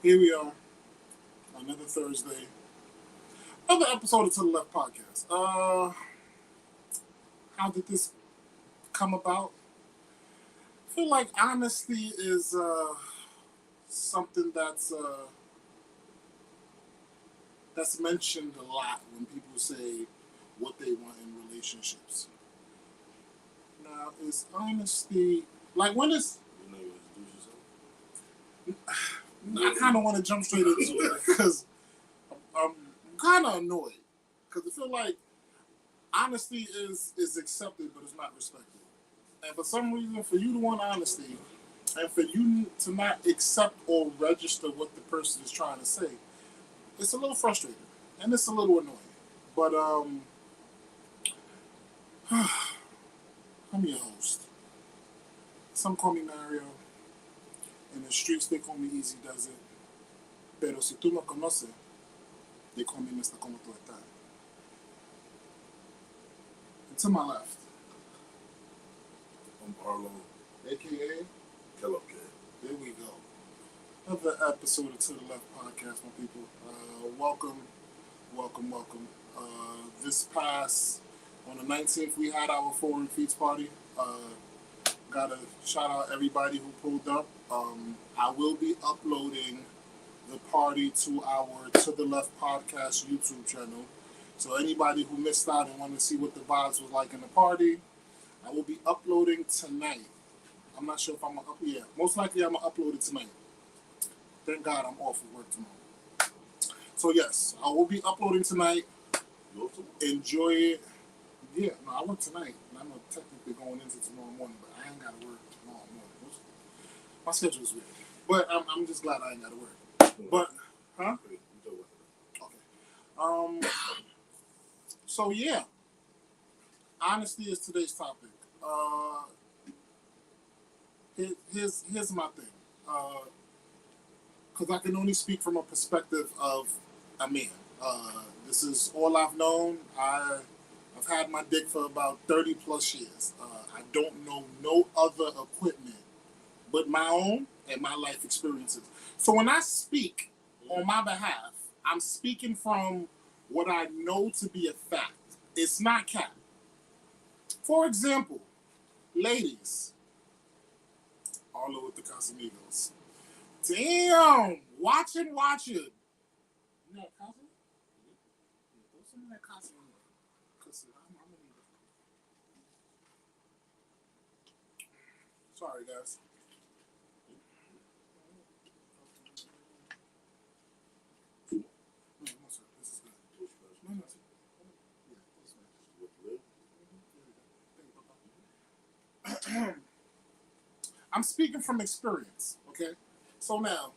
Here we are, another Thursday, another episode of To the Left podcast. How did this come about? I feel like honesty is something that's mentioned a lot when people say what they want in relationships. Now, is honesty like when is? You know, you introduce yourself. I kind of want to jump straight into it because I'm kind of annoyed because I feel like honesty is accepted, but it's not respected. And for some reason, for you to want honesty and for you to not accept or register what the person is trying to say, it's a little frustrating and it's a little annoying. But I'm your host. Some call me Mario. In the streets, they call me Easy Does It. Pero si tú me conoces, they call me Mr. Como tú estás. And to my left, I'm Arlo, a.k.a. Kellogg Kid. There we go. Another episode of To the Left podcast, my people. Welcome. This past, on the 19th, we had our Foreign Feats party. Gotta shout out everybody who pulled up. I will be uploading the party to our To the Left podcast YouTube channel. So anybody who missed out and wanted to see what the vibes was like in the party, I will be uploading tonight. I'm not sure if I'm gonna upload. Yeah, most likely I'm gonna upload it tonight. Thank God I'm off of work tomorrow. So yes, I will be uploading tonight. Enjoy it. Yeah, no, I work tonight. And I'm technically going into tomorrow morning, but I ain't gotta work tomorrow morning. My schedule is weird. But I'm just glad I ain't gotta work. But okay. So yeah. Honesty is today's topic. Here's my thing. Because I can only speak from a perspective of a man. This is all I've known. I've had my dick for about 30 plus years. I don't know no other equipment but my own and my life experiences. So when I speak on my behalf, I'm speaking from what I know to be a fact. It's not cap. For example, ladies, all over with the Casamigos. Damn, watch it. You know Casa? What's some of that Casa? Sorry, guys. This is good. No. I'm speaking from experience, okay? So now,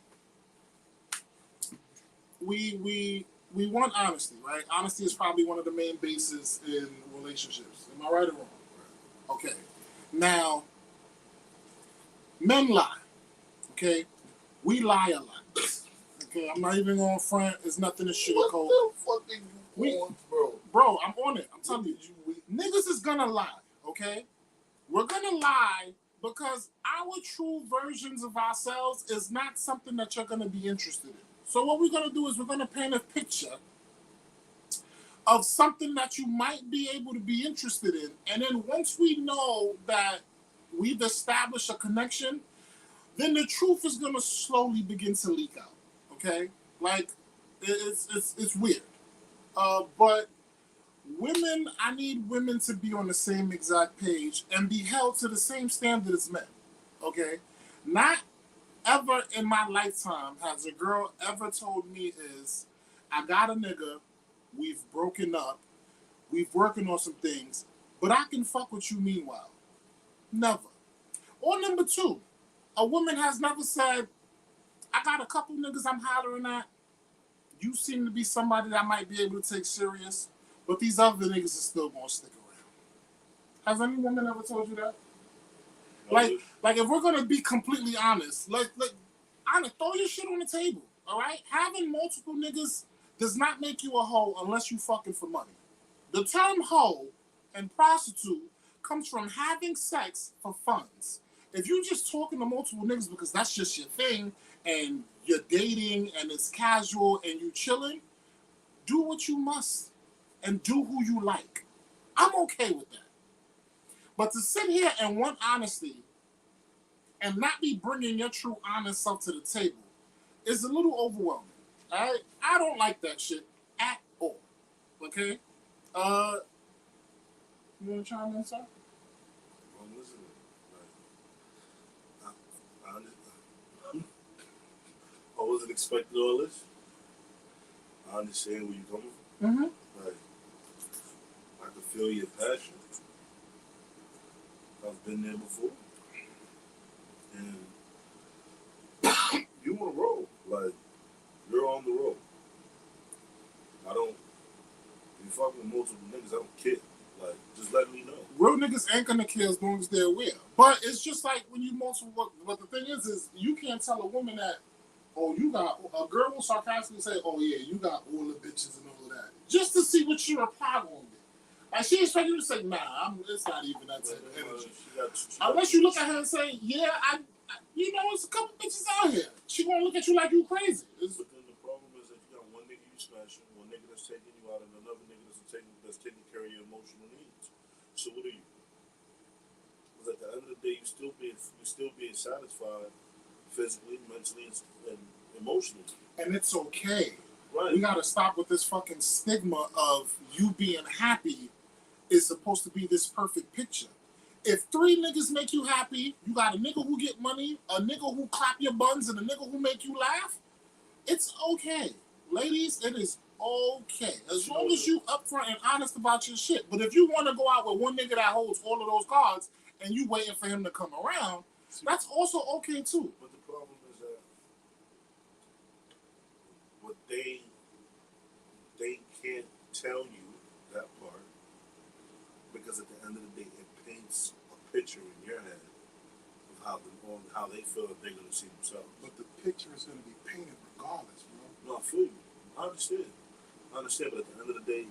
we want honesty, right? Honesty is probably one of the main bases in relationships. Am I right or wrong? Okay. Now, men lie, okay? We lie a lot. Okay, I'm not even going front. There's nothing to sugarcoat. What the fuck are you on, bro? Bro, I'm on it. I'm telling you. Niggas is gonna lie, okay? We're gonna lie because our true versions of ourselves is not something that you're gonna be interested in. So what we're gonna do is we're gonna paint a picture of something that you might be able to be interested in. And then once we know that we've established a connection, then the truth is gonna slowly begin to leak out. Okay? Like, it's weird. But women, I need women to be on the same exact page and be held to the same standard as men. Okay? Not ever in my lifetime has a girl ever told me is, I got a nigga, we've broken up, we've working on some things, but I can fuck with you meanwhile. Never. Or number two, a woman has never said, I got a couple niggas I'm hollering at. You seem to be somebody that I might be able to take serious, but these other niggas are still gonna stick around. Has any woman ever told you that? Like if we're gonna be completely honest, honest, throw your shit on the table, all right? Having multiple niggas does not make you a hoe unless you fucking for money. The term hoe and prostitute comes from having sex for funds. If you're just talking to multiple niggas because that's just your thing and you're dating and it's casual and you chilling, do what you must and do who you like. I'm okay with that. But to sit here and want honesty and not be bringing your true honest self to the table is a little overwhelming. All right? I don't like that shit at all. Okay? You want to chime in, sir? I'm listening. Like, I wasn't expecting all this. I understand where you're coming from. Mm-hmm. Like, I can feel your passion. I've been there before. And you on the road. Like, you're on the road. I don't, if you fuck with multiple niggas, I don't care. Like, just let me know. Real niggas ain't gonna care as long as they're aware. But it's just like when you multiple. But the thing is you can't tell a woman that, oh, you got a girl will sarcastically say, oh yeah, you got all the bitches and all of that, just to see what your reply gonna be. Like she expect you to say, nah, it's not even that type of energy. Unless you look at her and say, yeah, I you know, it's a couple bitches out here. She gonna look at you like you crazy. But then the problem is that you got one nigga you smashing, one nigga that's taking you out, and another nigga that's taking care of your emotional needs. So what are you? Because at the end of the day, you still being satisfied physically, mentally, and emotionally. And it's okay. Right. We gotta stop with this fucking stigma of you being happy is supposed to be this perfect picture. If 3 niggas make you happy, you got a nigga who get money, a nigga who clap your buns, and a nigga who make you laugh, it's okay. Ladies, it is okay. As long as you upfront and honest about your shit. But if you want to go out with one nigga that holds all of those cards and you waiting for him to come around, that's also okay too. But the problem is that what they can't tell you that part, because at the end of the day it paints a picture in your head of how they feel that they're gonna see themselves. But the picture is gonna be painted regardless, bro. No, I feel you. I understand, but at the end of the day,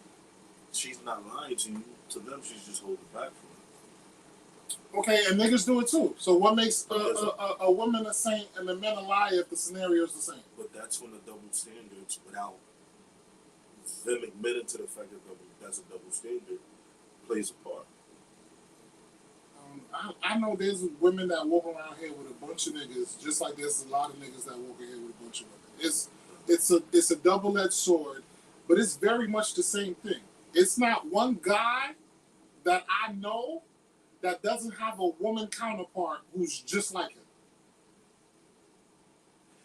she's not lying to you. To them, she's just holding back from it. Okay, and niggas do it too. So what makes a woman a saint and a man a liar if the scenario is the same? But that's when the double standards, without them admitting to the fact that that's a double standard, plays a part. I know there's women that walk around here with a bunch of niggas, just like there's a lot of niggas that walk in here with a bunch of women. It's a double-edged sword, but it's very much the same thing. It's not one guy that I know that doesn't have a woman counterpart who's just like him.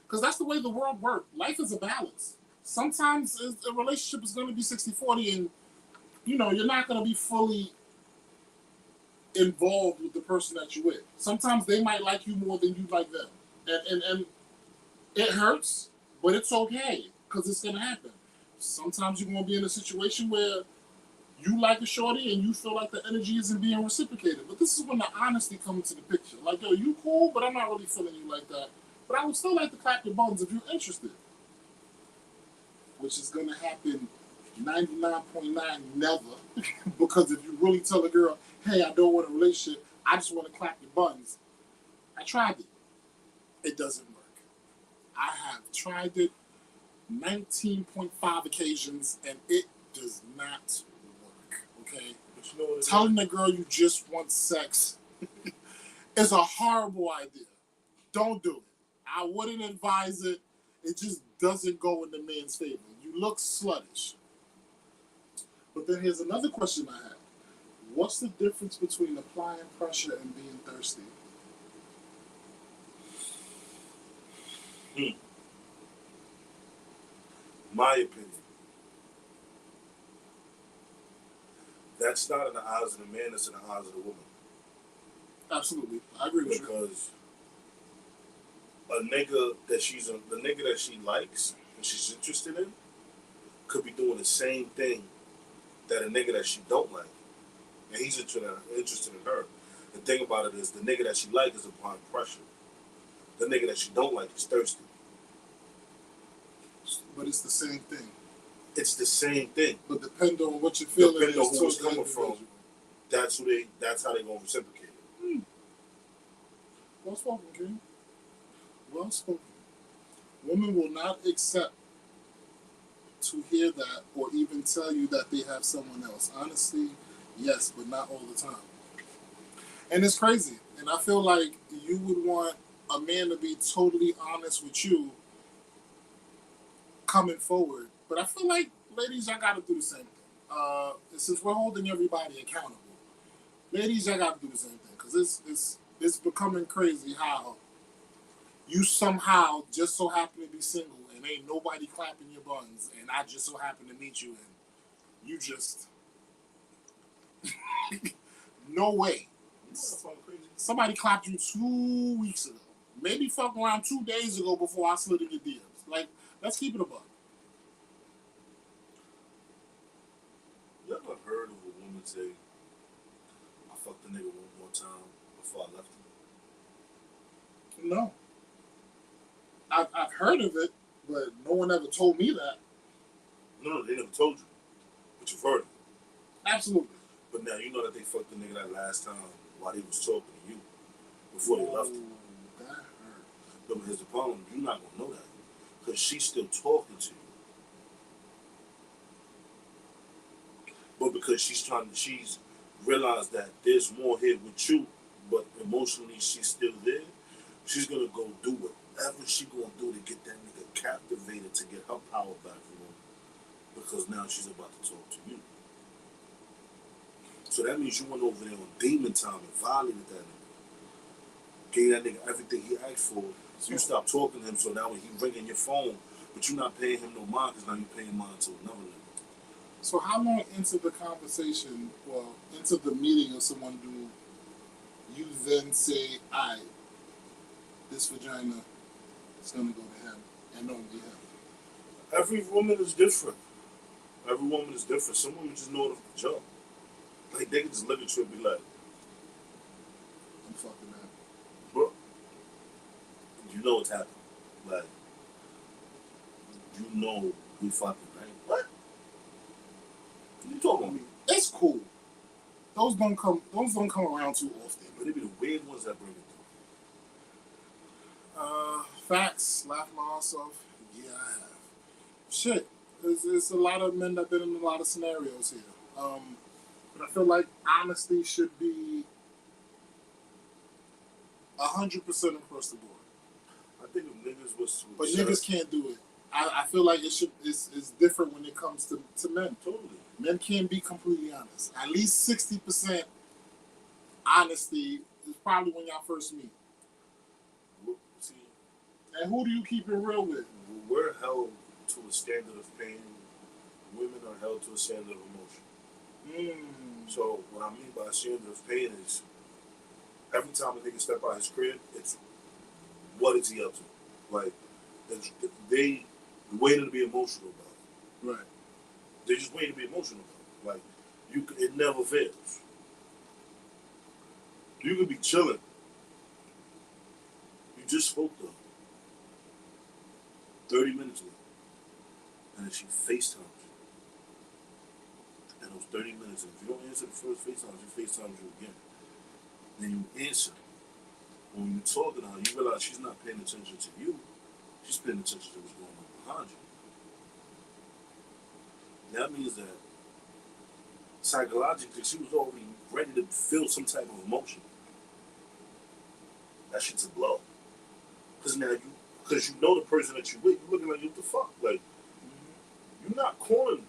Because that's the way the world works. Life is a balance. Sometimes a relationship is going to be 60-40 and, you know, you're not going to be fully involved with the person that you're with. Sometimes they might like you more than you like them. And it hurts, but it's okay because it's going to happen. Sometimes you're going to be in a situation where you like a shorty and you feel like the energy isn't being reciprocated. But this is when the honesty comes into the picture. Like, yo, you cool, but I'm not really feeling you like that. But I would still like to clap your buns if you're interested. Which is going to happen 99.9 never. Because if you really tell a girl, hey, I don't want a relationship, I just want to clap your buns. I tried it. It doesn't work. I have tried it 19.5 occasions and it does not work. Okay? But you know what Telling the girl you just want sex is a horrible idea. Don't do it. I wouldn't advise it. It just doesn't go in the man's favor. You look sluttish. But then here's another question I have. What's the difference between applying pressure and being thirsty? My opinion. That's not in the eyes of the man, it's in the eyes of the woman. Absolutely. I agree with you. Because the nigga that she likes and she's interested in could be doing the same thing that a nigga that she don't like. And he's interested in her. The thing about it is the nigga that she likes is applying pressure. The nigga that she don't like is thirsty. But it's the same thing. It's the same thing. But depending on what you're feeling, depending on who it's coming from, that's how they gonna reciprocate it. Well spoken, King. Well spoken. Women will not accept to hear that or even tell you that they have someone else. Honestly, yes, but not all the time. And it's crazy. And I feel like you would want a man to be totally honest with you coming forward. But I feel like, ladies, y'all got to do the same thing. Since we're holding everybody accountable, ladies, y'all got to do the same thing. Because it's becoming crazy how you somehow just so happen to be single and ain't nobody clapping your buns, and I just so happen to meet you and you just no way. Somebody clapped you 2 weeks ago. Maybe fuck around 2 days ago before I slid in your DMs. Like, let's keep it a buck. You ever heard of a woman say, I fucked a nigga one more time before I left him? No. I've heard of it, but no one ever told me that. No, they never told you. But you've heard it. Absolutely. But now you know that they fucked the nigga that last time while they was talking to you before they left him. That hurt. But here's the problem, you're not gonna know that. Because she's still talking to you. But because she's realized that there's more here with you, but emotionally she's still there, she's gonna go do whatever she gonna do to get that nigga captivated to get her power back from him. Because now she's about to talk to you. So that means you went over there on demon time and violated that nigga. Gave that nigga everything he asked for. So you stopped talking to him, so now when he ringing your phone, but you're not paying him no mind because now you're paying mind to another nigga. So how long into the conversation, well, into the meeting of someone do you then say, "I, this vagina is gonna go to him and only him"? Every woman is different. Every woman is different. Some women just know it from the jump. Like they can just look at you and be like, I'm fucking that. bro, you know what's happening. Like, you know we fucking, right? What? What you talking about? It's cool. Those don't come around too often. But it be the weird ones that bring it through. Facts. Laugh my ass off. Yeah, I have. Shit. There's a lot of men that been in a lot of scenarios here. But I feel like honesty should be 100% across the board. I think if niggas was But niggas can't do it. I feel like it's different when it comes to men. Totally. Men can't be completely honest. At least 60% honesty is probably when y'all first meet. See, and who do you keep it real with? We're held to a standard of pain. Women are held to a standard of emotion. So what I mean by standard of pain is every time a nigga step out his crib, it's what is he up to? Like they waiting to be emotional about it. Right. They just waiting to be emotional about it. Like it never fails. You could be chilling. You just spoke to her 30 minutes ago. And then she FaceTimes you. And those 30 minutes, if you don't answer the first FaceTime, she FaceTimes you again. Then you answer. When you're talking to her, you realize she's not paying attention to you. She's paying attention to what's going on behind you. That means that psychologically, she was already ready to feel some type of emotion. That shit's a blow. Because now because you know the person that you with, you're looking like, what the fuck? Like, you're not calling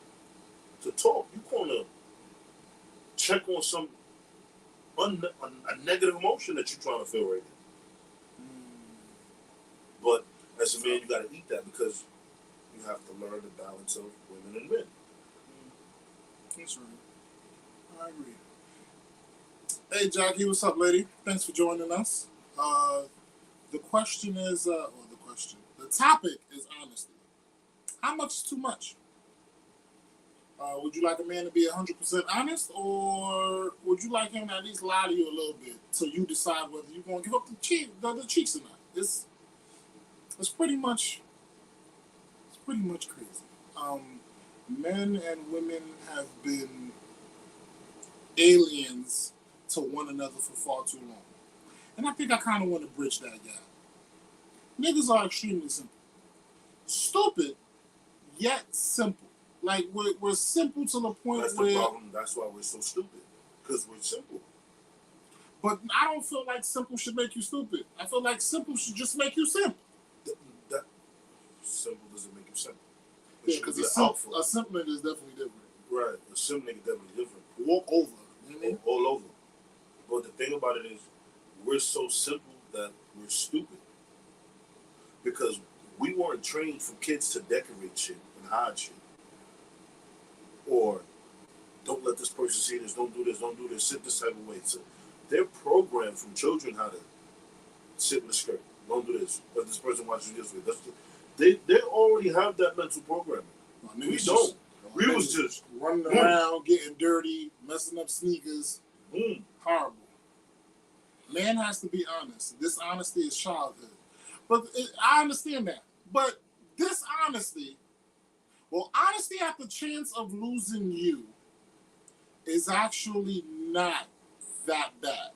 to talk. You're calling to check on some a negative emotion that you're trying to feel right now. But as a man, you got to eat that because you have to learn the balance of women and men. That's right. I agree. Hey, Jackie, what's up, lady? Thanks for joining us. The question is, the topic is honesty. How much is too much? Would you like a man to be 100% honest, or would you like him to at least lie to you a little bit so you decide whether you're going to give up the cheeks or not? It's pretty much crazy. Men and women have been aliens to one another for far too long. And I think I kind of want to bridge that gap. Niggas are extremely simple. Stupid, yet simple. Like, we're simple to the point That's where... the problem. That's why we're so stupid. Because we're simple. But I don't feel like simple should make you stupid. I feel like simple should just make you simple. That simple doesn't make you simple. Yeah, because a simple nigga is definitely different. Right. A simple nigga definitely different. Walk over. You know what I mean? All over. But the thing about it is, we're so simple that we're stupid. Because we weren't trained for kids to decorate shit and hide shit. Or, don't let this person see this, don't do this, sit this type of way. So they're programmed from children how to sit in the skirt. Don't do this. Let this person watch you this way. They already have that mental programming. We don't. We was just running around, getting dirty, messing up sneakers. Horrible. Man has to be honest. Dishonesty is childhood. But I understand that. But dishonesty, honesty at the chance of losing you is actually not that bad.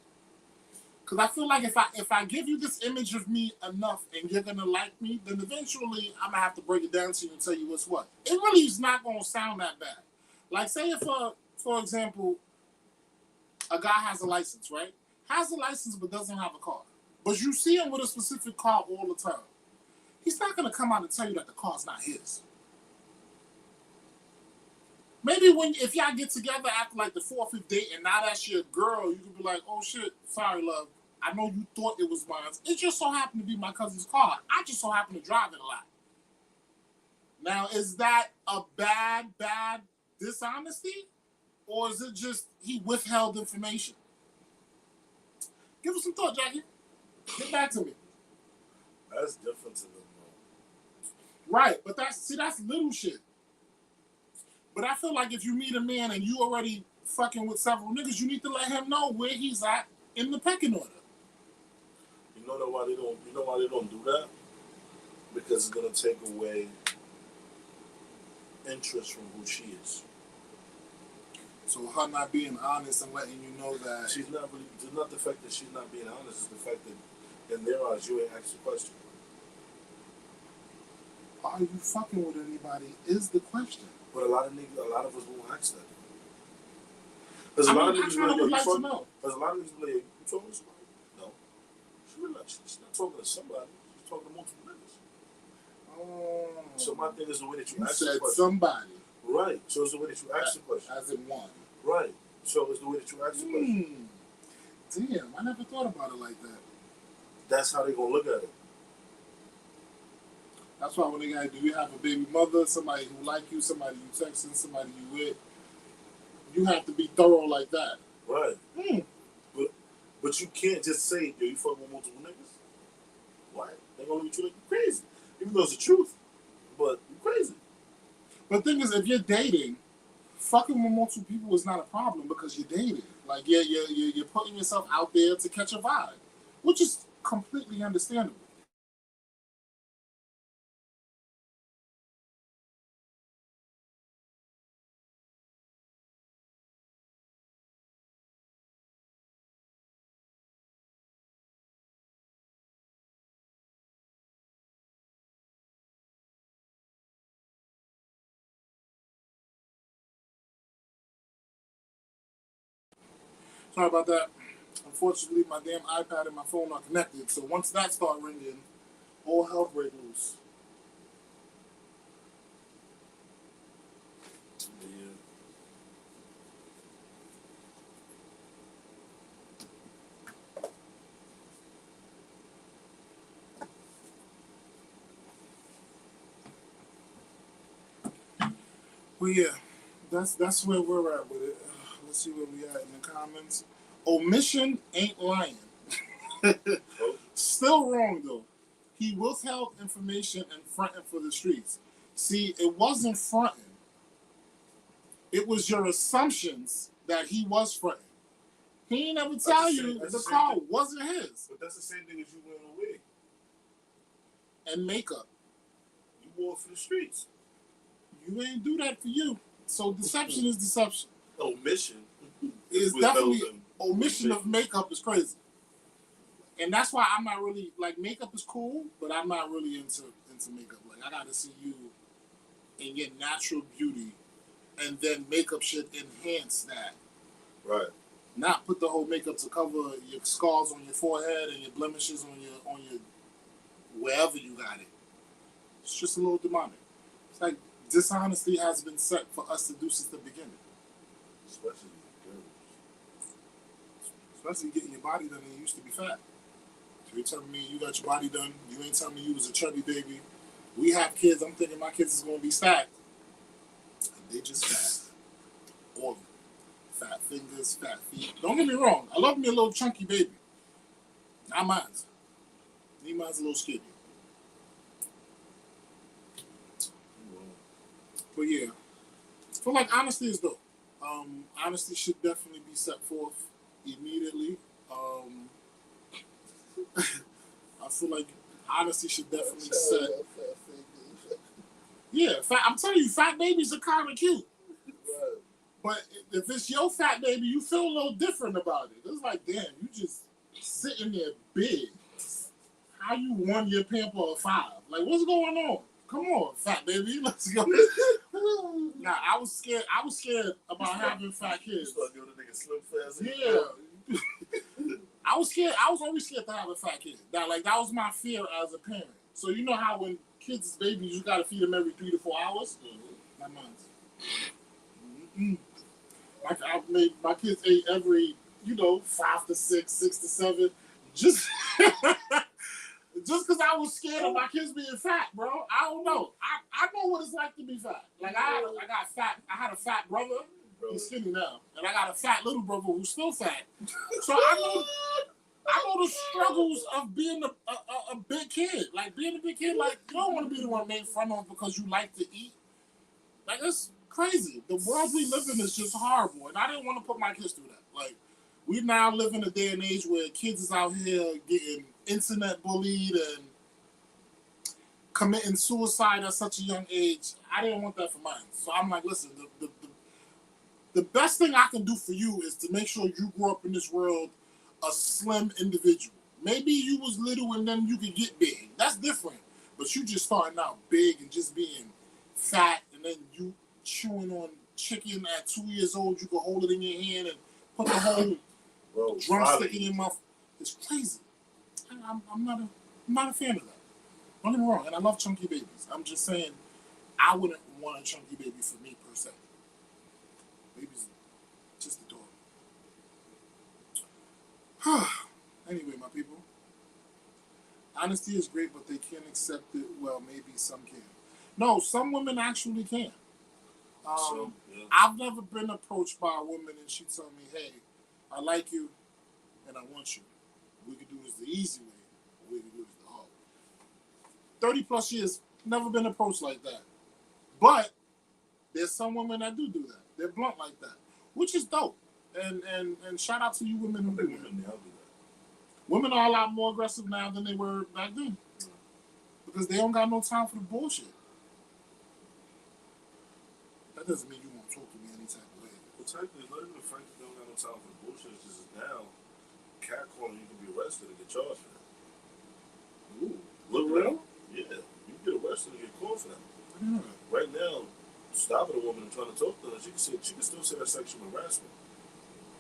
Because I feel like if I give you this image of me enough and you're going to like me, then eventually I'm going to have to break it down to you and tell you what's what. It really is not going to sound that bad. Like, say if, for example, a guy has a license, right? Has a license but doesn't have a car. But you see him with a specific car all the time. He's not going to come out and tell you that the car's not his. Maybe if y'all get together after like the 4th or 5th date and now that's your girl, you could be like, oh shit, sorry love. I know you thought it was mine. It just so happened to be my cousin's car. I just so happen to drive it a lot. Now, is that a bad dishonesty? Or is it just he withheld information? Give us some thought, Jackie. Get back to me. That's different to them, though. Right, but that's little shit. But I feel like if you meet a man and you already fucking with several niggas, you need to let him know where he's at in the pecking order. You know why they don't do that? Because it's gonna take away interest from who she is. So her not being honest and letting you know that she's not really. It's not the fact that she's not being honest. It's the fact that in their eyes you ain't asked the question. Are you fucking with anybody? Is the question. But a lot of us won't ask that. There's a lot of niggas like, there's a lot of niggas like, you talking to somebody? No. She's not talking to somebody. She's talking to multiple niggas. Oh. So my thing is the way that you ask the question. Somebody. Right. So it's the way that you ask the question. As in one. Right. So it's the way that you ask the question. Damn, I never thought about it like that. That's how they gonna look at it. That's why when they got, do you have a baby mother, somebody who like you, somebody you texting, somebody you with, you have to be thorough like that. Right. But you can't just say, yo, you fuck with multiple niggas. Why? They're gonna look at you like you're crazy. Even though it's the truth. But you're crazy. But the thing is, if you're dating, fucking with multiple people is not a problem because you're dating. Like, you're putting yourself out there to catch a vibe, which is completely understandable. Sorry about that. Unfortunately, my damn iPad and my phone are connected. So once that starts ringing, all hell break loose. Well, yeah, that's where we're at with it. Let's see where we at in the comments. Omission ain't lying. Still wrong though. He withheld information and fronting for the streets. See, it wasn't fronting. It was your assumptions that he was fronting. He ain't never tell you the car wasn't his. But that's the same thing as you wearing a wig. And makeup. You wore it for the streets. You ain't do that for you. So deception is deception. Omission is definitely omission of makeup is crazy. And that's why I'm not really like makeup is cool, but I'm not really into makeup. Like I gotta see you in your natural beauty, and then makeup should enhance that. Right. Not put the whole makeup to cover your scars on your forehead and your blemishes on your wherever you got it. It's just a little demonic. It's like dishonesty has been set for us to do since the beginning. Especially girls. Especially getting your body done and you used to be fat. So you're telling me you got your body done, you ain't telling me you was a chubby baby. We have kids, I'm thinking my kids is gonna be stacked. And they just fat. All of them. Fat fingers, fat feet. Don't get me wrong, I love me a little chunky baby. Not mine. Me mine's a little skinny. But yeah, I feel like honesty is dope. Honesty should definitely be set forth immediately. I feel like honesty should definitely set. Yeah, I'm telling you, fat babies are kind of cute. But if it's your fat baby, you feel a little different about it. It's like, damn, you just sitting there big. How you won your pamper of 5? Like, what's going on? Come on, fat baby, let's go. Nah, I was scared. I was scared about having fat kids. You start giving a nigga slim fast. Yeah. I was scared. I was always scared to have a fat kid. That was my fear as a parent. So you know how when kids is babies, you gotta feed them every 3 to 4 hours. Not mine. My kids ate every 5 to 6, 6 to 7. Just because I was scared of my kids being fat, bro. I don't know. I know what it's like to be fat. Like I got fat. I had a fat brother. He's skinny now, and I got a fat little brother who's still fat. So I know the struggles of being a big kid. Like being a big kid, like you don't want to be the one made fun of because you like to eat. Like it's crazy. The world we live in is just horrible, and I didn't want to put my kids through that. Like we now live in a day and age where kids is out here getting internet bullied and committing suicide at such a young age. I didn't want that for mine. So I'm like, listen, the best thing I can do for you is to make sure you grow up in this world a slim individual. Maybe you was little and then you could get big. That's different. But you just starting out big and just being fat and then you chewing on chicken at 2 years old. You can hold it in your hand and put the whole drumstick in your mouth. It's crazy. I'm not a fan of that. Don't get me wrong, and I love chunky babies. I'm just saying, I wouldn't want a chunky baby for me per se. Babies, just adorable. Anyway, my people, honesty is great, but they can't accept it. Well, maybe some can. No, some women actually can. I've never been approached by a woman and she told me, "Hey, I like you, and I want you. We could do this the easy way, or we could do this the hard way." 30 plus years, never been approached like that. But there's some women that do that. They're blunt like that, which is dope. And shout out to you women who do that. Women are a lot more aggressive now than they were back then. Because they don't got no time for the bullshit. That doesn't mean you won't talk to me any type of way. Well, technically, not even the fact that they don't got no time for the bullshit is just now. Catcalling, you can be arrested and get charged for that. Ooh. Look real? Yeah. You can get arrested and get caught for that. Right now, stopping a woman and trying to talk to her, she can still say that's sexual harassment.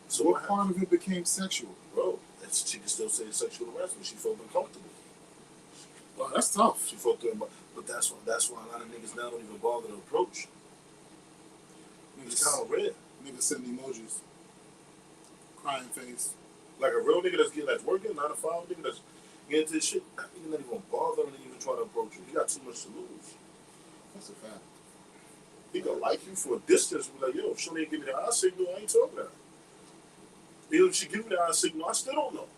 So what part of it became sexual? Bro, she can still say it's sexual harassment. She felt uncomfortable. Well, that's tough. She felt good, but that's why a lot of niggas now don't even bother to approach. It's kind of rare. Niggas send emojis. Crying face. Like a real nigga that's working, 9 to 5 nigga that's getting into this shit, that nigga not even bother to even try to approach you. He got too much to lose. That's a fact. He gonna like you for a distance. Be like, yo, if she ain't give me the eye signal, I ain't talking to her. Even if she give me the eye signal, I still don't know.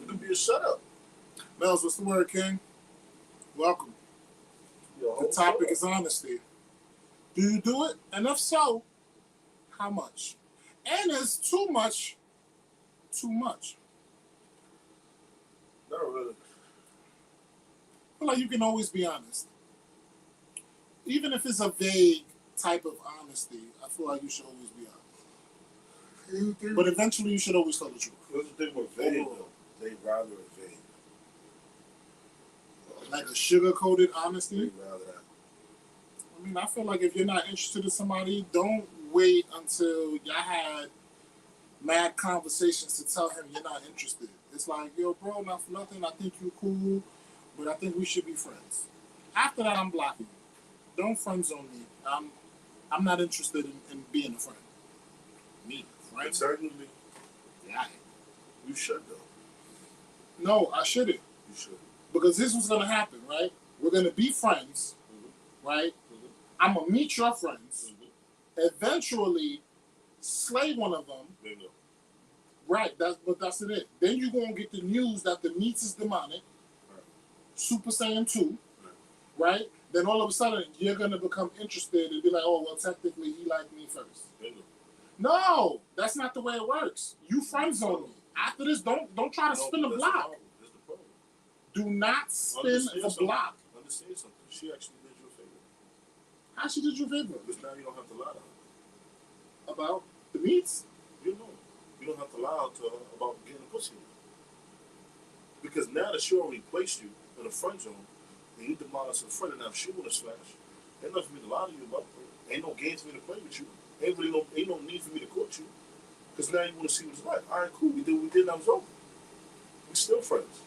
It could be a shut up. Mel's, what's the word, King? Welcome. Yo, the topic is honesty. Do you do it? And if so, how much? And is too much too much? Not really. I feel like you can always be honest. Even if it's a vague type of honesty, I feel like you should always be honest. But eventually you should always tell the truth. What's the thing with vague, though? They rather evade. Like a sugar-coated honesty. They'd rather that. I mean, I feel like if you're not interested in somebody, don't wait until y'all had mad conversations to tell him you're not interested. It's like, yo, bro, not for nothing. I think you're cool, but I think we should be friends. After that, I'm blocking you. Don't friend zone me. I'm not interested in being a friend. Me, Right? right? Technically, Yeah. you should though. No, I shouldn't. You should. Because this was gonna happen, right? We're gonna be friends, right? I'm gonna meet your friends. Eventually, slay one of them. Bingo. Right, that's it. Then you're gonna get the news that the meats is demonic, Right. Super Saiyan 2, right? Then all of a sudden you're gonna become interested and be like, oh well, technically he liked me first. Bingo. No, that's not the way it works. You friend zone me. After this, don't try to spin the that's block. That's the problem. Do not spin Understand the something. block. Understand something. She actually did you a favor. How she did you a favor? Because now you don't have to lie to her. About the meats? You know. You don't have to lie to her about getting a pussy. Because now that she already placed you in a friend zone, and you demolish her friend, and now if she want to smash, ain't nothing for me to lie to you about. Ain't no games for me to play with you. Ain't no need for me to court you. Because now you want to see what it's like. All right, cool. We did what we did, and that was over. We still friends.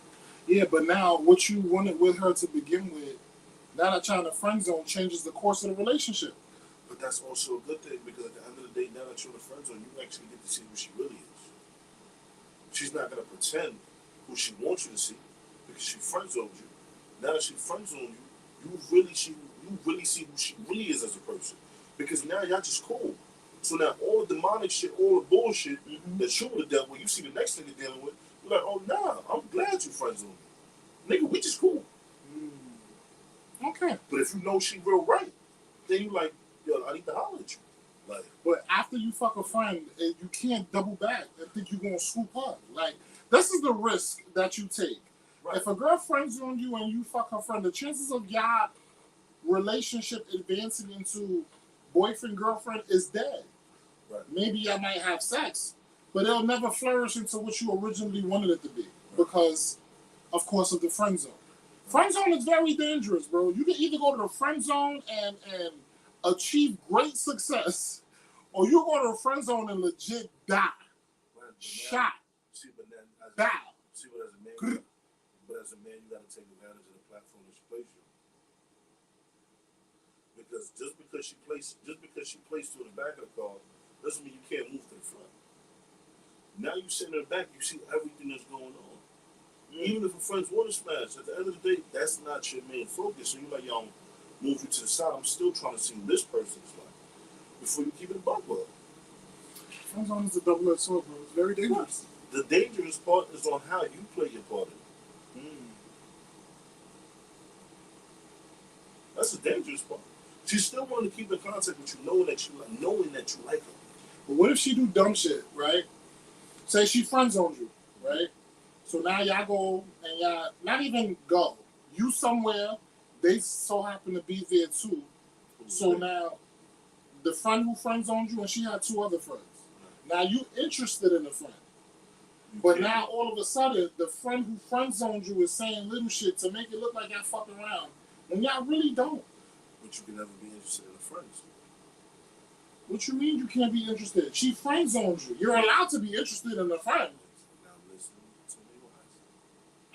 Yeah, but now what you wanted with her to begin with, now that trying to friend zone changes the course of the relationship. But that's also a good thing because at the end of the day, now that you're in a friend zone, you actually get to see who she really is. She's not going to pretend who she wants you to see because she friend zoned you. Now that she friend zoned you, you really see who she really is as a person. Because now y'all just cool. So now all the demonic shit, all the bullshit that you would have dealt with, you see the next nigga dealing with, you're like, oh nah, I'm glad you friend zoned me. Nigga, we just cool. Okay. But if you know she real right, then you like, yo, I need to holler at you. Like, but after you fuck a friend, you can't double back and think you're gonna swoop up. Like, this is the risk that you take. Right. If a girl friends on you and you fuck her friend, the chances of y'all relationship advancing into boyfriend girlfriend is dead. Right. Maybe y'all might have sex, but it'll never flourish into what you originally wanted it to be because, of course, of the friend zone. Friend zone is very dangerous, bro. You can either go to the friend zone and achieve great success, or you go to the friend zone and legit die. Right, shot. See, but then die. See, but as a man, you got to take advantage of the platform that she placed you. Because just because she placed you in the back of the car doesn't mean you can't move to the front. Now you sitting in the back, you see everything that's going on. Even if a friend's want to smash, at the end of the day, that's not your main focus. So you're like, yo, move you to the side. I'm still trying to see who this person's like before you keep it a buck up. Friend zone is a double-edged sword, bro. It's very dangerous. The dangerous part is on how you play your part in it. That's the dangerous part. She still wanting to keep in contact with you, knowing that you like her. But what if she do dumb shit, right? Say she friend zoned you, right? So now y'all go and y'all not even go. You somewhere, they so happen to be there too. So now the friend who friend zoned you and she had two other friends. Now you interested in the friend. But now all of a sudden the friend who friend zoned you is saying little shit to make it look like y'all fucking around. When y'all really don't. But you can never be interested in a friend. What you mean you can't be interested? She friend zoned you. You're allowed to be interested in a friend. Now listen to me wise.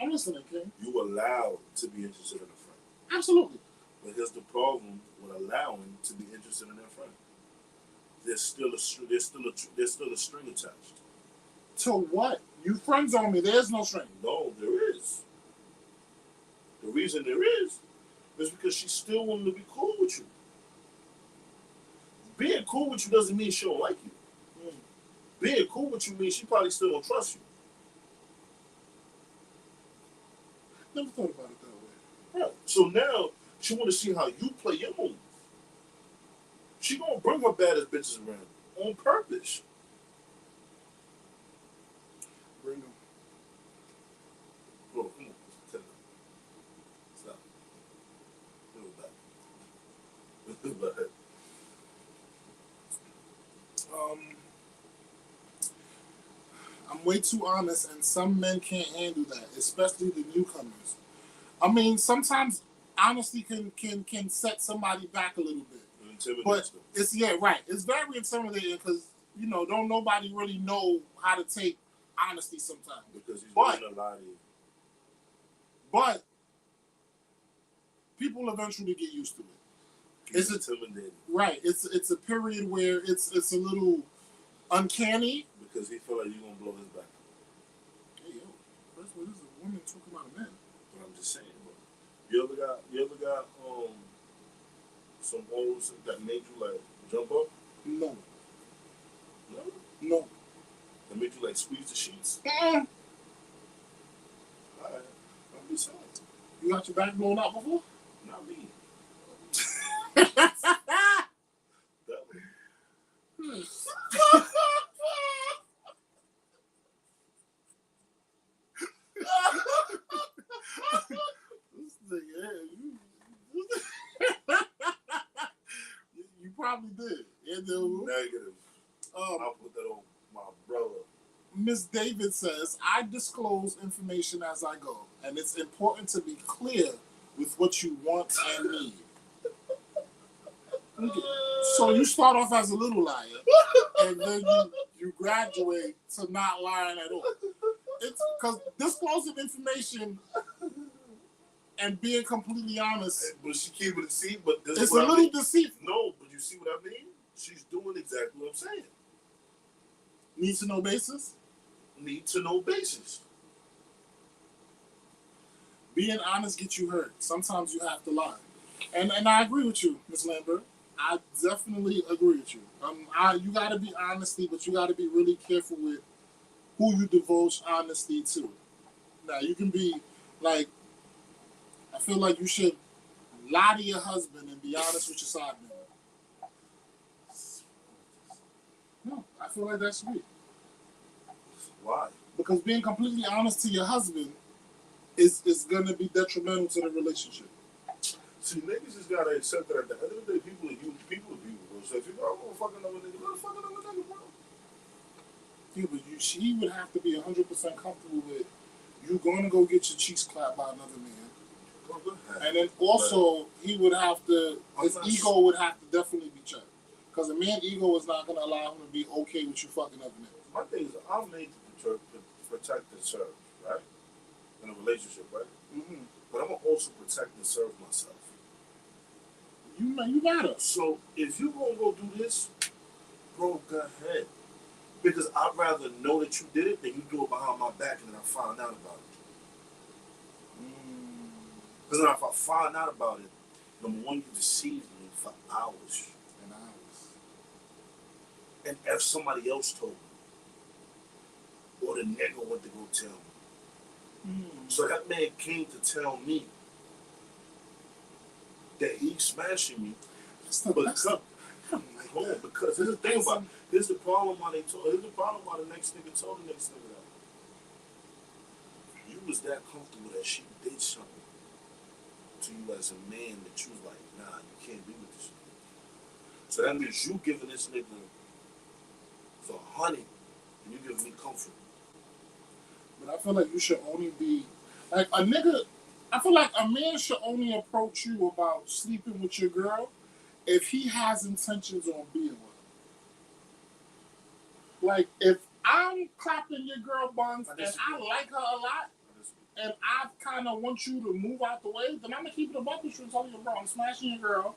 I'm listening, King. You allowed to be interested in a friend. Absolutely. But here's the problem with allowing to be interested in that friend. There's still a string attached. To what? You friend zone me. There's no string. No, there is. The reason there is because she still wanted to be cool with you. Being cool with you doesn't mean she don't like you. Being cool with you means she probably still don't trust you. Never thought about it that way. Right. So now she want to see how you play your move. She gonna bring her baddest bitches around on purpose. Bring them. Bro, come on. Tell them. Stop. Move back. I'm I'm way too honest, and some men can't handle that, especially the newcomers. I mean, sometimes honesty can set somebody back a little bit. But it's right. It's very intimidating because don't nobody really know how to take honesty sometimes. Because he's doing a lot of you. But people eventually get used to it. It's intimidating. Right. It's a period where it's a little uncanny. Because he feel like you're gonna blow his back. Hey yo, first of all, this is a woman talking about a man. But I'm just saying, bro. You ever got some hoes that made you like jump up? No. No? No. That made you like squeeze the sheets? Mm. Alright. I'm just saying. You got your back blown out before? Not me. That way. You probably did. Negative. I'll put that on my brother. Miss David says, I disclose information as I go, and it's important to be clear with what you want and need. Okay. So you start off as a little liar, and then you graduate to not lying at all. It's because disclosing information and being completely honest. But she keeping it secret. But it's a little deceitful. No, but you see what I mean? She's doing exactly what I'm saying. Need to know basis? Need to know basis. Being honest gets you hurt. Sometimes you have to lie. And I agree with you, Ms. Lambert. I definitely agree with you. You got to be honesty, but you got to be really careful with who you divulge honesty to. Now, you can be like, I feel like you should lie to your husband and be honest with your side man. No, I feel like that's sweet. Why? Because being completely honest to your husband is going to be detrimental to the relationship. See, niggas just gotta accept that at the end of the day, people are human. People are beautiful. So if you don't want to fuck another nigga, let her fuck another nigga, bro. Yeah, but she would have to be 100% comfortable with you going to go get your cheeks clapped by another man. And then also, he would have to, his ego would have to definitely be checked. Because a man's ego is not going to allow him to be okay with you fucking other men. My thing is, I'm made to protect and serve, right? In a relationship, right? Mm-hmm. But I'm going to also protect and serve myself. You gotta. So if you gonna go do this, bro, go ahead. Because I'd rather know that you did it than you do it behind my back and then I find out about it. Because if I find out about it, number one, you deceived me for hours and hours. And if somebody else told me, or the nigga went to go tell me. So that man came to tell me that he's smashing me. Because here's the thing about it. Here's the problem why the next nigga told the next nigga that. You was that comfortable that she did something to you as a man that you was like, nah, you can't be with this nigga. So that means you giving this nigga for honey and you giving me comfort. But I feel like you should only be like a nigga. I feel like a man should only approach you about sleeping with your girl if he has intentions on being with her. Like, if I'm clapping your girl buns and I like her a lot, and I kind of want you to move out the way, then I'm going to keep it a buck with you and tell you, bro, I'm smashing your girl.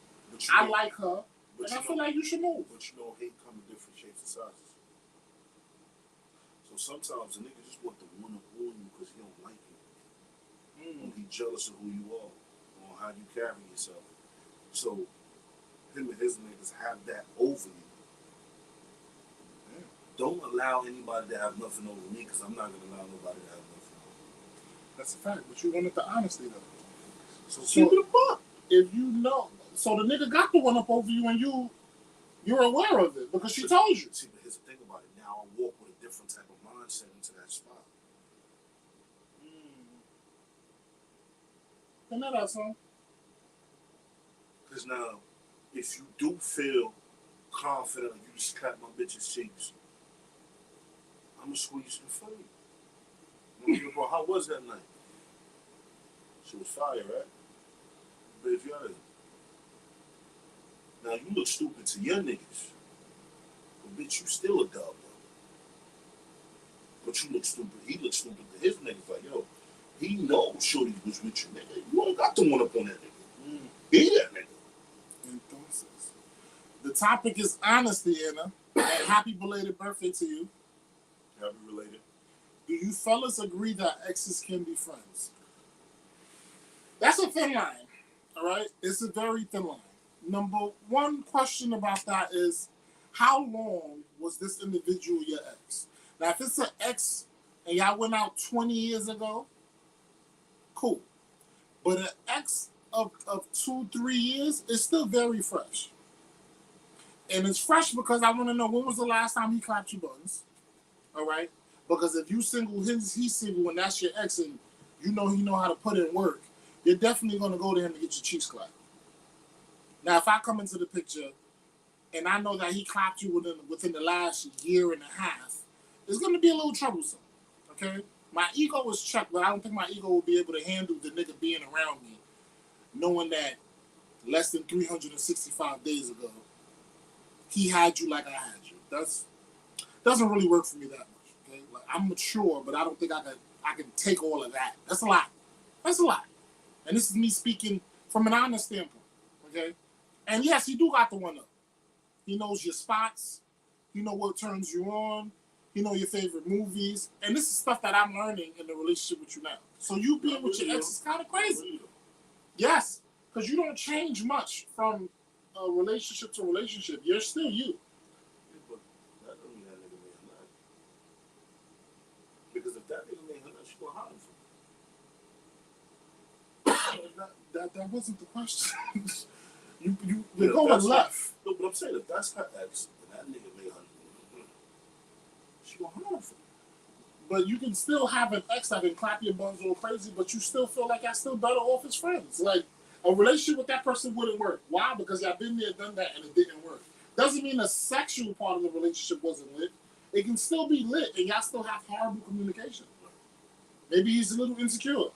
I like her. And I feel like you should move. But you know, hate comes in different shapes and sizes. So sometimes a nigga just want to one-up on you because he don't like you. Or he jealous of who you are or how you carry yourself. So him and his niggas have that over you. Don't allow anybody to have nothing over me because I'm not going to allow nobody to have nothing over me. That's a fact, but you wanted the honesty though. So keep it a buck. If you know, so the nigga got the one up over you and you're aware of it because she told you. See, but here's the thing about it. Now I walk with a different type of mindset into that spot. Isn't that awesome? Because now, if you do feel confident, like you just clap my bitch's cheeks, I'm gonna squeeze you for you. Bro, how was that night? She was fire, right? But if y'all now you look stupid to your niggas, but bitch, you still a dog though. But you look stupid. He looks stupid to his niggas. Like, yo, he knows Shorty was with you, nigga. You don't got to one up on that nigga. Be that nigga. Entonces, the topic is honesty, Anna. And happy belated birthday to you. Happy related. Do you fellas agree that exes can be friends? That's a thin line, all right? It's a very thin line. Number one question about that is, how long was this individual your ex? Now, if it's an ex and y'all went out 20 years ago, cool. But an ex of 2-3 years is still very fresh. And it's fresh because I want to know, when was the last time he clapped your buns? All right? Because if you single, he's single, and that's your ex, and you know he know how to put in work, you're definitely going to go to him to get your cheeks clapped. Now, if I come into the picture and I know that he clapped you within the last year and a half, it's going to be a little troublesome, okay? My ego is checked, but I don't think my ego will be able to handle the nigga being around me, knowing that less than 365 days ago, he had you like I had you. Doesn't really work for me that much, okay? Like, I'm mature, but I don't think I can take all of that. That's a lot. That's a lot. And this is me speaking from an honest standpoint, okay? And yes, he do got the one up. He knows your spots. He know what turns you on. He know your favorite movies. And this is stuff that I'm learning in the relationship with you now. So you being with your ex is kind of crazy. Yes, because you don't change much from a relationship to relationship. You're still you. Yeah, but that don't mean that nigga made her nut. Because if that nigga made her nut, she gonna holler for him. That wasn't the question. You're going left. No, but I'm saying if that's her ex, and that nigga made her, she gonna holler for him. But you can still have an ex that can clap your buns all crazy, but you still feel like y'all still better off as friends. Like, a relationship with that person wouldn't work. Why? Because y'all been there, done that, and it didn't work. Doesn't mean the sexual part of the relationship wasn't lit. It can still be lit, and y'all still have horrible communication. Maybe he's a little insecure.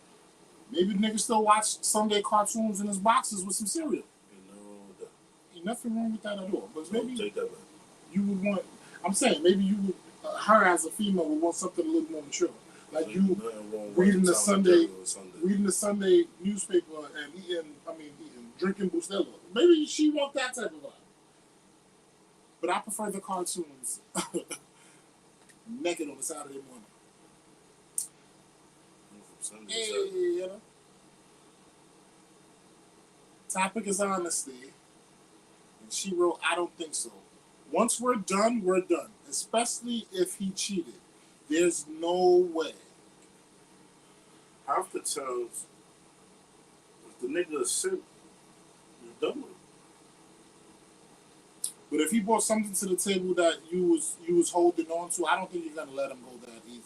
Maybe the nigga still watch Sunday cartoons in his boxes with some cereal. Ain't nothing wrong with that at all. But maybe you would want, I'm saying, maybe you would, her as a female would want something a little more mature. Like you reading the Sunday newspaper and drinking Bustelo. Maybe she want that type of vibe. But I prefer the cartoons naked on a Saturday morning. Hey, topic is honesty. And she wrote, I don't think so. Once we're done, we're done. Especially if he cheated. There's no way. Half the times, if the nigga is sick, you're done with him. But if he brought something to the table that you was holding on to, I don't think you're gonna let him go that easy.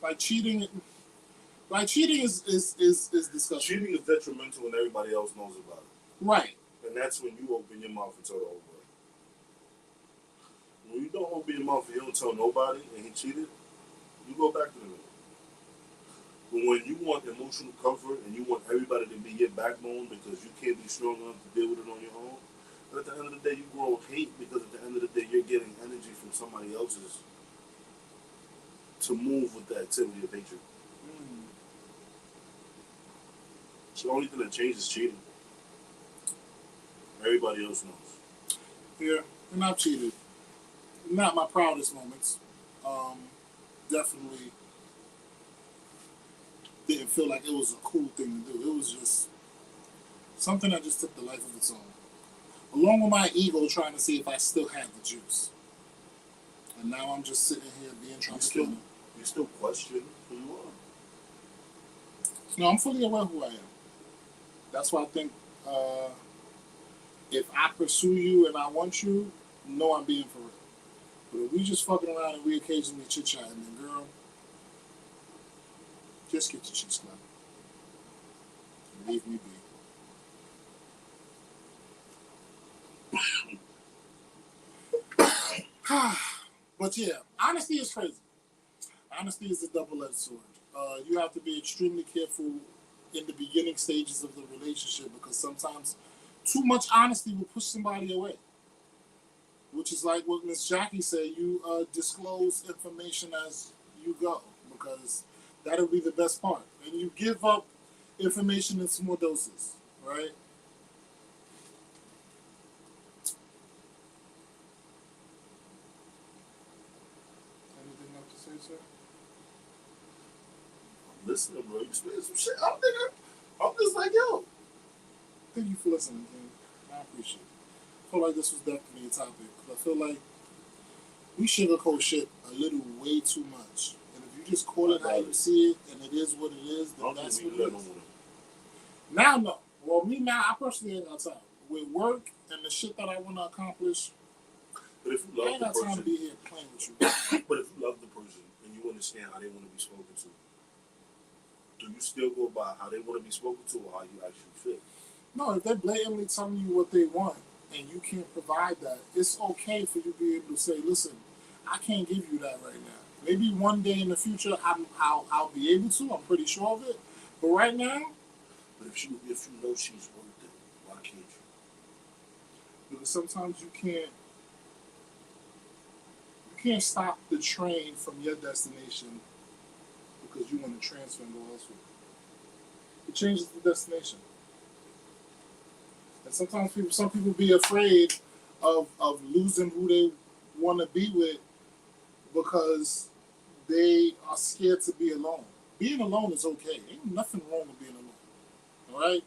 Like cheating is disgusting. Cheating is detrimental and everybody else knows about it. Right. And that's when you open your mouth and tell the whole world. When you don't open your mouth and you don't tell nobody and he cheated, you go back to the nigga. But when you want emotional comfort and you want everybody to be your backbone because you can't be strong enough to deal with it on your own, but at the end of the day you grow hate because at the end of the day you're getting energy from somebody else's to move with the activity of hatred. So the only thing that changes is cheating. Everybody else knows. Yeah, and I've cheated. Not my proudest moments. Definitely didn't feel like it was a cool thing to do. It was just something that just took the life of its own. Along with my ego trying to see if I still had the juice. And now I'm just sitting here being transparent. You still question who you are. No, I'm fully aware who I am. That's why I think if I pursue you and I want you, no, I'm being for real. But if we just fucking around and we occasionally chit-chatting, then girl, just get your cheeks clapped. Leave me be. But yeah, honesty is crazy. Honesty is a double-edged sword. You have to be extremely careful in the beginning stages of the relationship because sometimes too much honesty will push somebody away. Which is like what Miss Jackie said: you disclose information as you go because that'll be the best part, and you give up information in small doses, right? Anything else to say, sir? Listening, bro. You spit some shit. I'm just like, yo. Thank you for listening, King. I appreciate it. I feel like this was definitely a topic. I feel like we sugarcoat shit a little way too much. And if you just call it how you see it and it is what it is, then that's what it is. Now, no. Well, me now, I personally ain't got time. With work and the shit that I want to accomplish, but if you I love ain't the got person, time to be here playing with you. but if you love the person and you understand how they want to be spoken to, do you still go by how they want to be spoken to or how you actually feel? No, if they're blatantly telling you what they want and you can't provide that, it's okay for you to be able to say, listen, I can't give you that right now. Maybe one day in the future I'll be able to. I'm pretty sure of it. But right now, but if you know she's worth it, why can't you? Because sometimes you can't stop the train from your destination because you want to transfer and go elsewhere. It changes the destination. And sometimes some people be afraid of losing who they want to be with because they are scared to be alone. Being alone is okay. Ain't nothing wrong with being alone. All right?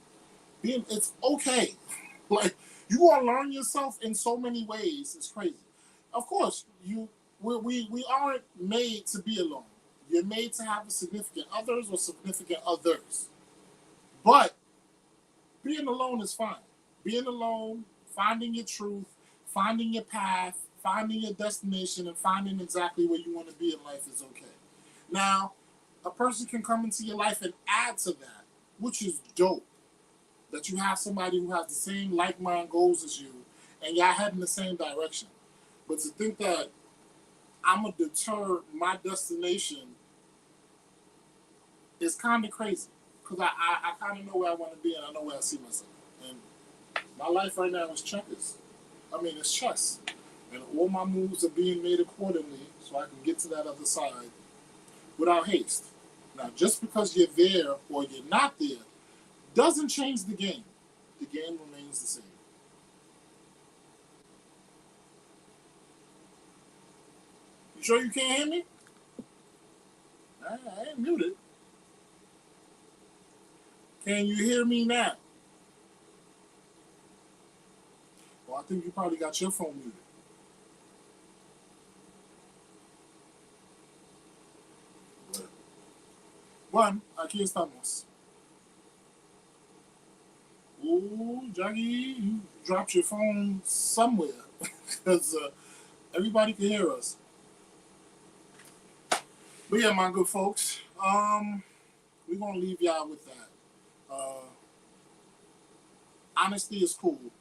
It's okay. Like, you gonna learn yourself in so many ways. It's crazy. Of course, we aren't made to be alone. You're made to have a significant others or significant others. But being alone is fine. Being alone, finding your truth, finding your path, finding your destination, and finding exactly where you want to be in life is okay. Now, a person can come into your life and add to that, which is dope. That you have somebody who has the same like-minded goals as you, and y'all head in the same direction. But to think that I'm gonna deter my destination is kind of crazy because I kind of know where I want to be and I know where I see myself. And my life right now is checkers. I mean, it's chess, and all my moves are being made accordingly so I can get to that other side without haste. Now, just because you're there or you're not there doesn't change the game. The game remains the same. You sure you can't hear me? I ain't muted. Can you hear me now? Well, I think you probably got your phone muted. Bueno, aquí estamos. Ooh, Jackie, you dropped your phone somewhere because everybody can hear us. But yeah, my good folks, we're gonna leave y'all with that. Honesty is cool,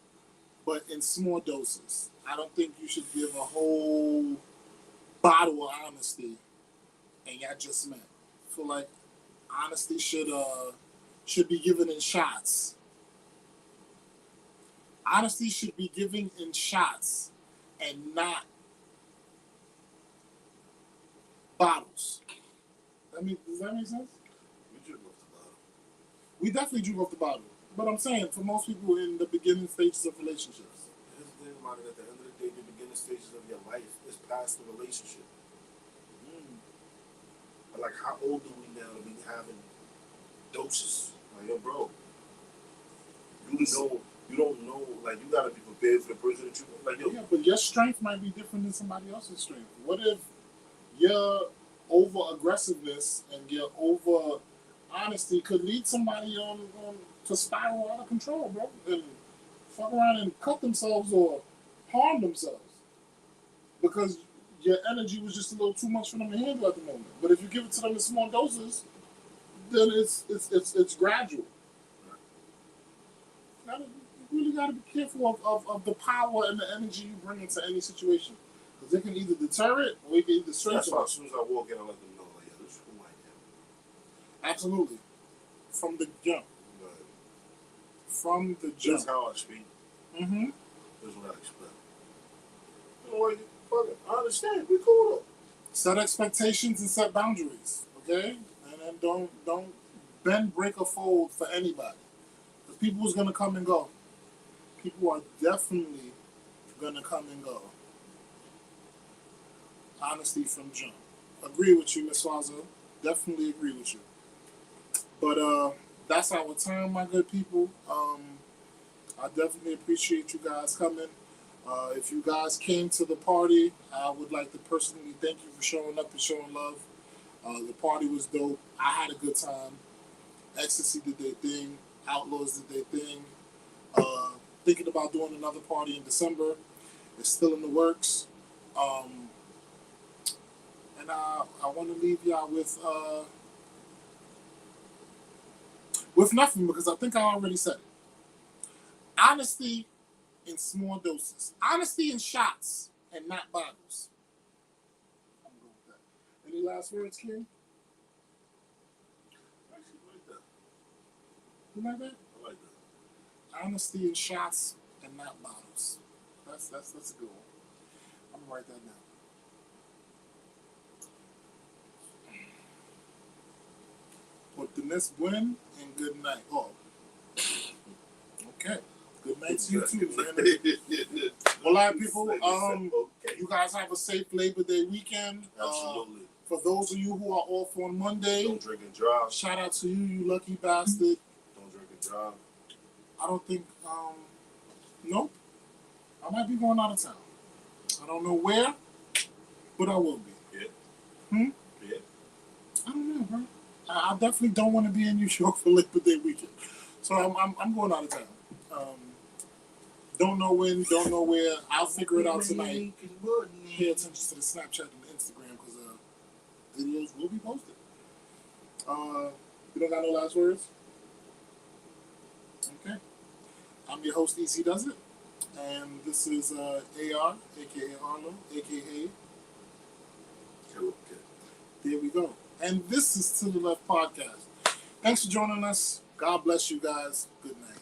but in small doses. I don't think you should give a whole bottle of honesty and y'all just met. I feel like honesty should be given in shots. Honesty should be given in shots and not bottles. Does that make sense? We drink off the bottle. We definitely drink off the bottle. But I'm saying, for most people in the beginning stages of relationships. Here's the thing about it: at the end of the day, the beginning stages of your life is past the relationship. Like, how old are we now to be having doses? Like, yo, bro, you don't know. Like, you gotta be prepared for the person that you like. Yo, Yeah, but your strength might be different than somebody else's strength. What if your over aggressiveness and your over honesty could lead somebody on to spiral out of control, bro, and fuck around and cut themselves or harm themselves because your energy was just a little too much for them to handle at the moment. But if you give it to them in small doses, then it's gradual. You really got to be careful of the power and the energy you bring into any situation. Because it can either deter it or it can either strengthen That's why it. as soon as I walk in, I let them know, like, yeah, this is who I am. Absolutely. From the jump. Right. From the That's jump. how I speak. Mm-hmm. That's what I expect. You know what? Fuck it. I understand. We cool though. Set expectations and set boundaries. Okay? And then don't bend, break, or fold for anybody. Because people is gonna come and go. People are definitely gonna come and go. Honesty from jump. Agree with you, Miss Swazo. Definitely agree with you. But that's our time, my good people. I definitely appreciate you guys coming. If you guys came to the party, I would like to personally thank you for showing up and showing love. The party was dope. I had a good time. Ecstasy did their thing. Outlaws did their thing. Thinking about doing another party in December. It's still in the works. And I want to leave y'all with nothing because I think I already said it. Honesty in small doses. Honesty in shots and not bottles. I'm good with that. Any last words, King? Actually, I like that. You like that? I like that. Honesty in shots and not bottles. That's a good one. I'm gonna write that down. Oportunidad buen and good night. Oh, okay. Good night to you too, man. Well, all right, people. You guys have a safe Labor Day weekend. Absolutely. For those of you who are off on Monday, Don't drink and drive. shout out to you, you lucky bastard. Don't drink and drive. I don't think. Nope. I might be going out of town. I don't know where, but I will be. Yeah. Yeah. I don't know, bro. I definitely don't want to be in New York for Labor Day weekend, so I'm going out of town. Don't know when, don't know where. I'll figure it out tonight. Pay attention to the Snapchat and the Instagram because videos will be posted. You don't got no last words? Okay. I'm your host, EC Does It, and this is AR, aka Arlo, aka. Okay. There we go. And this is To the Left Podcast. Thanks for joining us. God bless you guys. Good night.